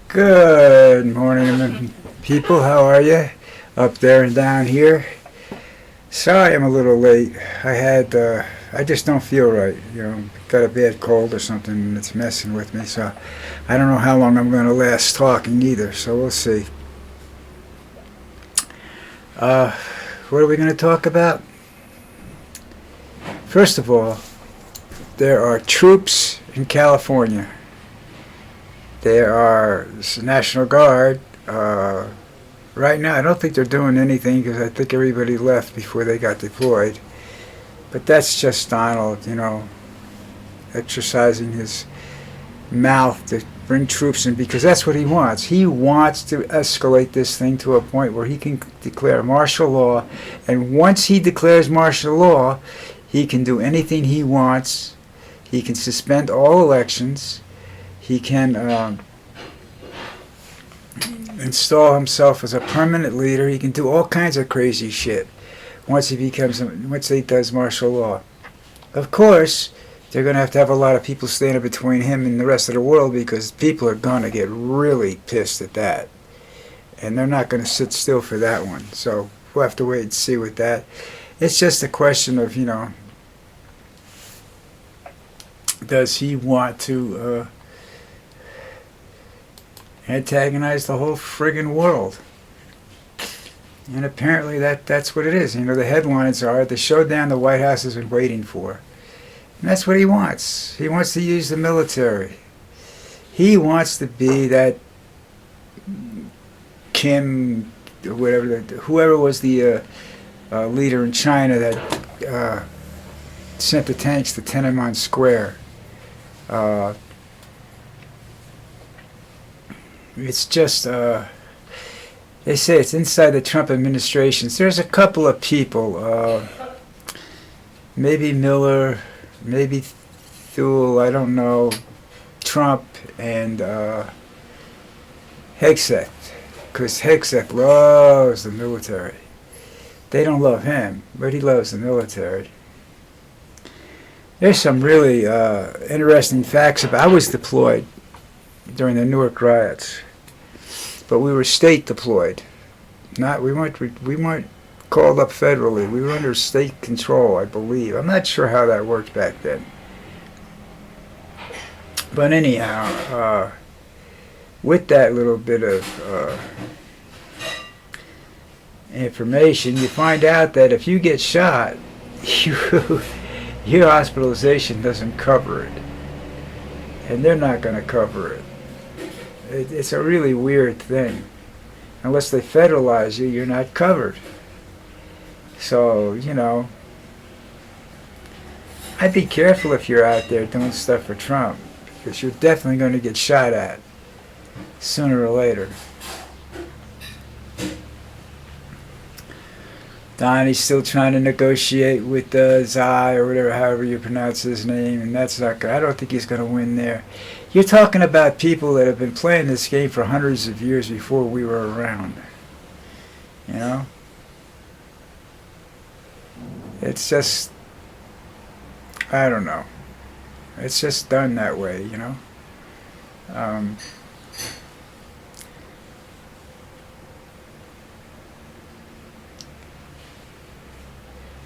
Good morning, people. How are you? Up there and down here. Sorry I'm a little late. I just don't feel right. Got a bad cold or something and it's messing with me. So I don't know how long I'm going to last talking either. So we'll see. What are we going to talk about? First of all, there are troops in California. There are National Guard. Right now, I don't think they're doing anything because I think everybody left before they got deployed. But that's just Donald, exercising his mouth to bring troops in because that's what he wants. He wants to escalate this thing to a point where he can declare martial law. And once he declares martial law, he can do anything he wants. He can suspend all elections. He can install himself as a permanent leader. He can do all kinds of crazy shit once he does martial law. Of course, they're going to have a lot of people standing between him and the rest of the world because people are going to get really pissed at that. And they're not going to sit still for that one. So we'll have to wait and see with that. It's just a question of, does he want to antagonize the whole friggin' world? And apparently that's what it is. The headlines are, the showdown the White House has been waiting for. And that's what he wants. He wants to use the military. He wants to be that Kim, whoever was the leader in China that sent the tanks to Tiananmen Square. It's just, they say it's inside the Trump administration. There's a couple of people, maybe Miller, maybe Thule, I don't know, Trump and Hegseth, because Hegseth loves the military. They don't love him, but he loves the military. There's some really interesting facts about. I was deployed during the Newark riots, but we were state deployed. We weren't called up federally. We were under state control, I believe. I'm not sure how that worked back then. But anyhow, with that little bit of information, you find out that if you get shot, your hospitalization doesn't cover it. And they're not going to cover it. It's a really weird thing. Unless they federalize you, you're not covered. So, I'd be careful if you're out there doing stuff for Trump, because you're definitely going to get shot at sooner or later. Donnie's still trying to negotiate with Zai or whatever, however you pronounce his name, and that's not good. I don't think he's going to win there. You're talking about people that have been playing this game for hundreds of years before we were around. It's just, I don't know. It's just done that way,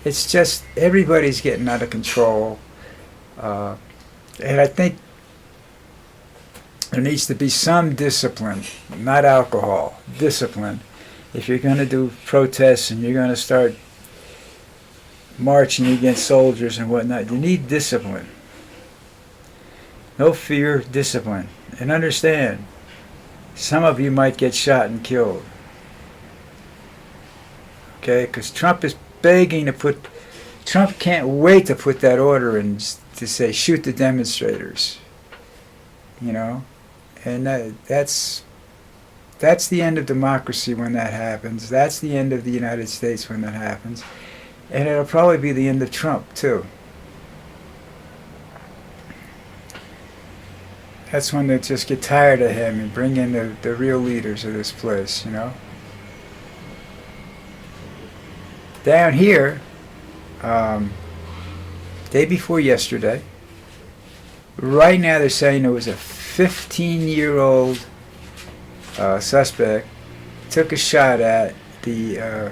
It's just everybody's getting out of control, and I think there needs to be some discipline, not alcohol, discipline. If you're going to do protests and you're going to start marching against soldiers and whatnot, you need discipline. No fear, discipline. And understand, some of you might get shot and killed. Okay, because Trump is begging to Trump can't wait to put that order in to say shoot the demonstrators. And that's the end of democracy when that happens. That's the end of the United States when that happens. And it'll probably be the end of Trump too. That's when they just get tired of him and bring in the real leaders of this place, Down here, day before yesterday, right now they're saying there was a 15-year-old suspect took a shot at the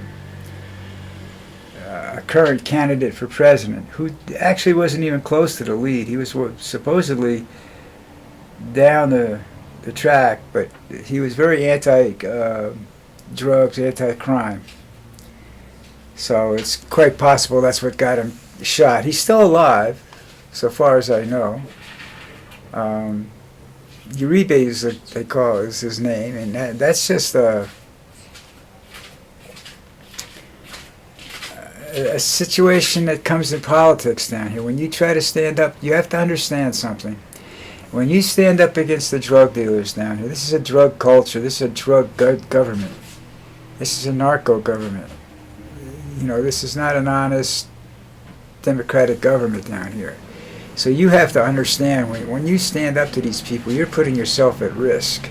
current candidate for president, who actually wasn't even close to the lead. He was supposedly down the track, but he was very anti-drugs, anti-crime. So it's quite possible that's what got him shot. He's still alive, so far as I know. Uribe is they call it, is his name, and that's just a situation that comes in politics down here. When you try to stand up, you have to understand something. When you stand up against the drug dealers down here, this is a drug culture, this is a drug government, this is a narco government. You know, this is not an honest democratic government down here. So you have to understand, when you stand up to these people, you're putting yourself at risk.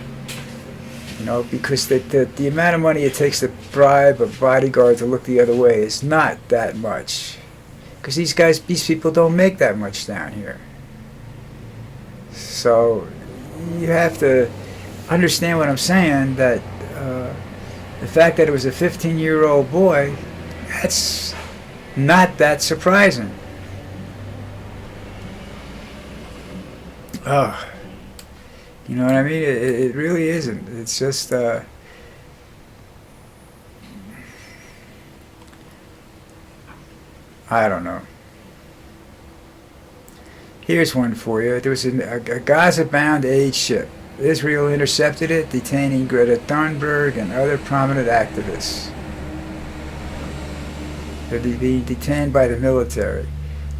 You know, because the amount of money it takes to bribe a bodyguard to look the other way is not that much. Because these people don't make that much down here. So you have to understand what I'm saying, that the fact that it was a 15-year-old boy, that's not that surprising. Oh. You know what I mean? It really isn't. It's just, I don't know. Here's one for you. There was a Gaza-bound aid ship. Israel intercepted it, detaining Greta Thunberg and other prominent activists. They're being detained by the military.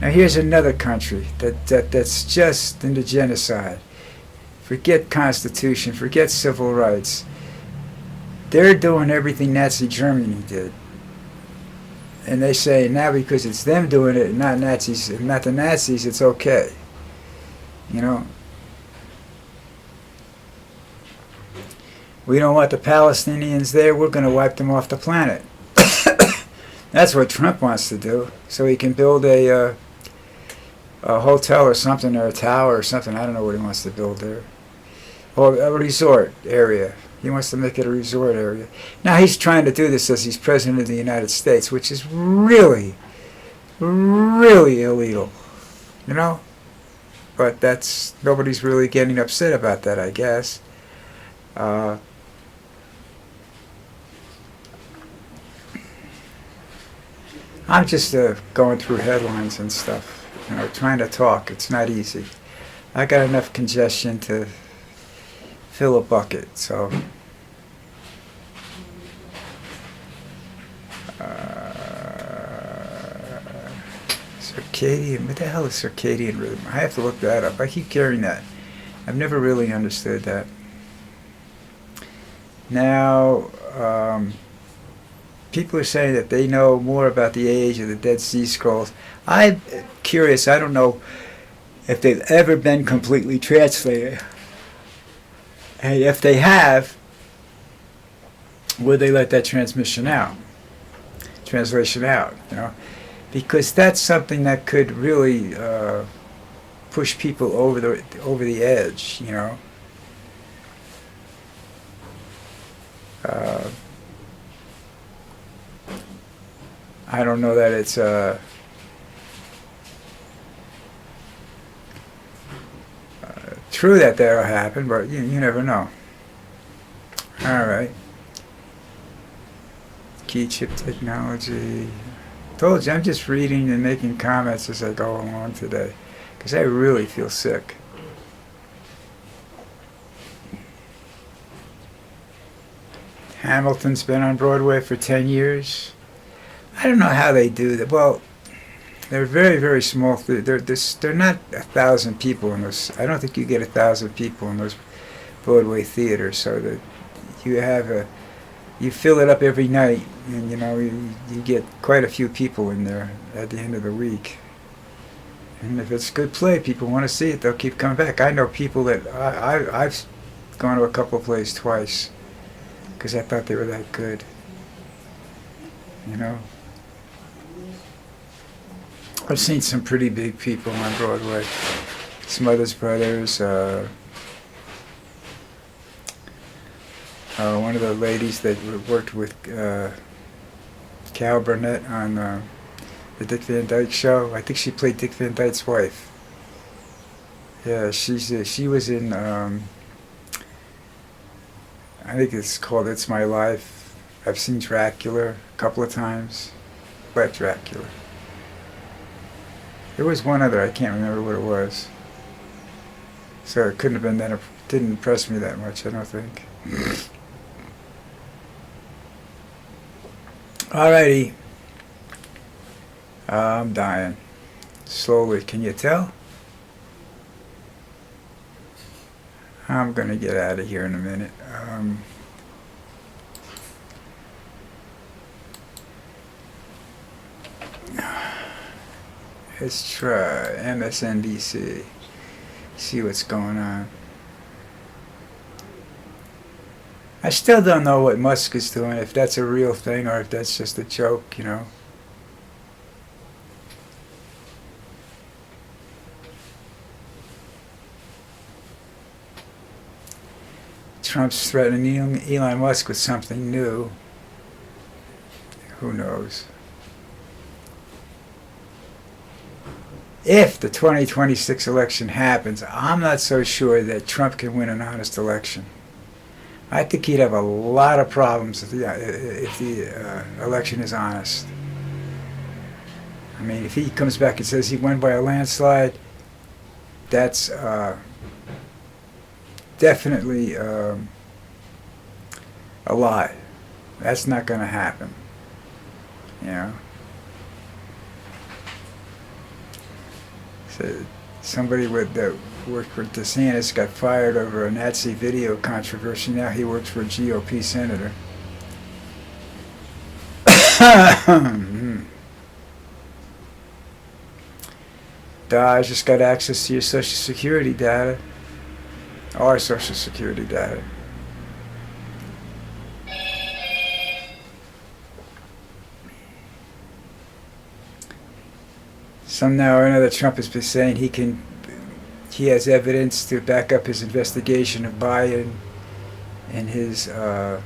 Now here's another country that's just into genocide. Forget Constitution, forget civil rights. They're doing everything Nazi Germany did. And they say now because it's them doing it, not Nazis, not the Nazis, it's okay. You know? We don't want the Palestinians there, we're going to wipe them off the planet. That's what Trump wants to do. So he can build a hotel or something, or a tower or something. I don't know what he wants to build there. Or a resort area. He wants to make it a resort area. Now he's trying to do this as he's president of the United States, which is really, really illegal. You know? But nobody's really getting upset about that, I guess. I'm just going through headlines and stuff, you know, trying to talk. It's not easy. I got enough congestion to fill a bucket, so circadian, what the hell is circadian rhythm? I have to look that up. I keep hearing that. I've never really understood that. Now, people are saying that they know more about the age of the Dead Sea Scrolls. I'm curious. I don't know if they've ever been completely translated. And if they have, would they let that translation out? You know? Because that's something that could really push people over the edge, you know. I don't know that it's true that that'll happen, but you never know. All right. Key chip technology. Told you, I'm just reading and making comments as I go along today, because I really feel sick. Hamilton's been on Broadway for 10 years. I don't know how they do that. Well, they're very, very small. They're not 1,000 people in those. I don't think you get 1,000 people in those Broadway theaters. So that you fill it up every night, and you know you get quite a few people in there at the end of the week. And if it's a good play, people want to see it. They'll keep coming back. I know people that I've gone to a couple of plays twice because I thought they were that good. You know. I've seen some pretty big people on Broadway. Smothers Brothers, one of the ladies that worked with Cal Burnett on the Dick Van Dyke Show. I think she played Dick Van Dyke's wife. Yeah, she was in. I think it's called It's My Life. I've seen Dracula a couple of times. But Dracula. There was one other, I can't remember what it was. So it couldn't have been that, didn't impress me that much, I don't think. Alrighty. I'm dying. Slowly, can you tell? I'm gonna get out of here in a minute. Let's try MSNBC. See what's going on. I still don't know what Musk is doing, if that's a real thing or if that's just a joke, you know. Trump's threatening Elon Musk with something new. Who knows? If the 2026 election happens, I'm not so sure that Trump can win an honest election. I think he'd have a lot of problems if the election is honest. I mean, if he comes back and says he won by a landslide, that's definitely a lie. That's not going to happen. You know? So somebody that worked for DeSantis got fired over a Nazi video controversy. Now he works for a GOP senator. I just got access to your Social Security data. Our Social Security data. Somehow or another, Trump has been saying he has evidence to back up his investigation of Biden and his, I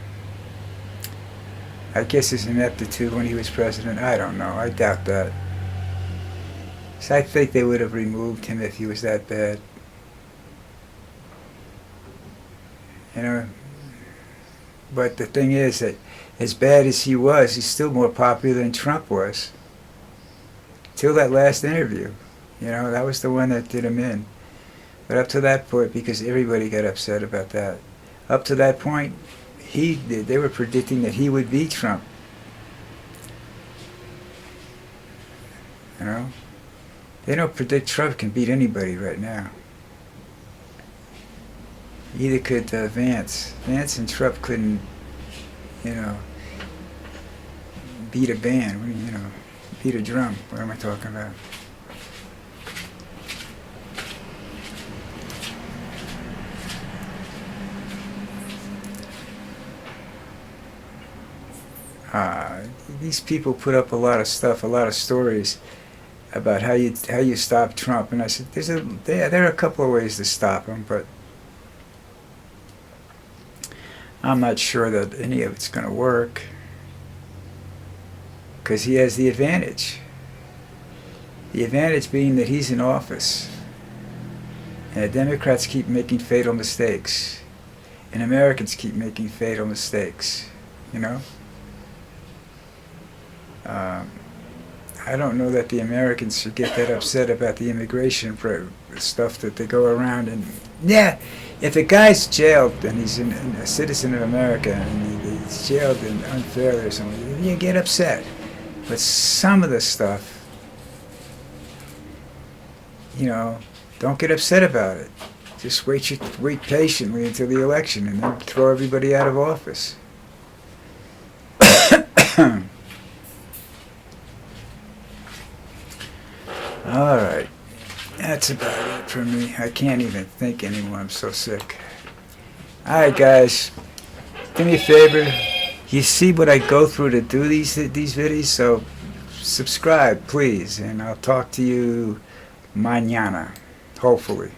guess his ineptitude when he was president. I don't know. I doubt that. So I think they would have removed him if he was that bad. You know? But the thing is that as bad as he was, he's still more popular than Trump was. Till that last interview. You know, that was the one that did him in. But up to that point, because everybody got upset about that, up to that point, they were predicting that he would beat Trump. You know? They don't predict Trump can beat anybody right now. Either could Vance. Vance and Trump couldn't, you know, beat a band, you know, beat a drum. What am I talking about? These people put up a lot of stuff, a lot of stories about how you stop Trump, and I said, there are a couple of ways to stop him, but I'm not sure that any of it's going to work, because he has the advantage. The advantage being that he's in office, and the Democrats keep making fatal mistakes, and Americans keep making fatal mistakes, you know? I don't know that the Americans should get that upset about the immigration stuff that they go around and, yeah, if a guy's jailed and he's a citizen of America and he's jailed unfairly or something, you get upset. But some of the stuff, you know, don't get upset about it. Just wait patiently until the election and then throw everybody out of office. All right, that's about it for me. I can't even think anymore. I'm so sick. All right, guys, do me a favor. You see what I go through to do these videos, so subscribe, please, and I'll talk to you mañana, hopefully.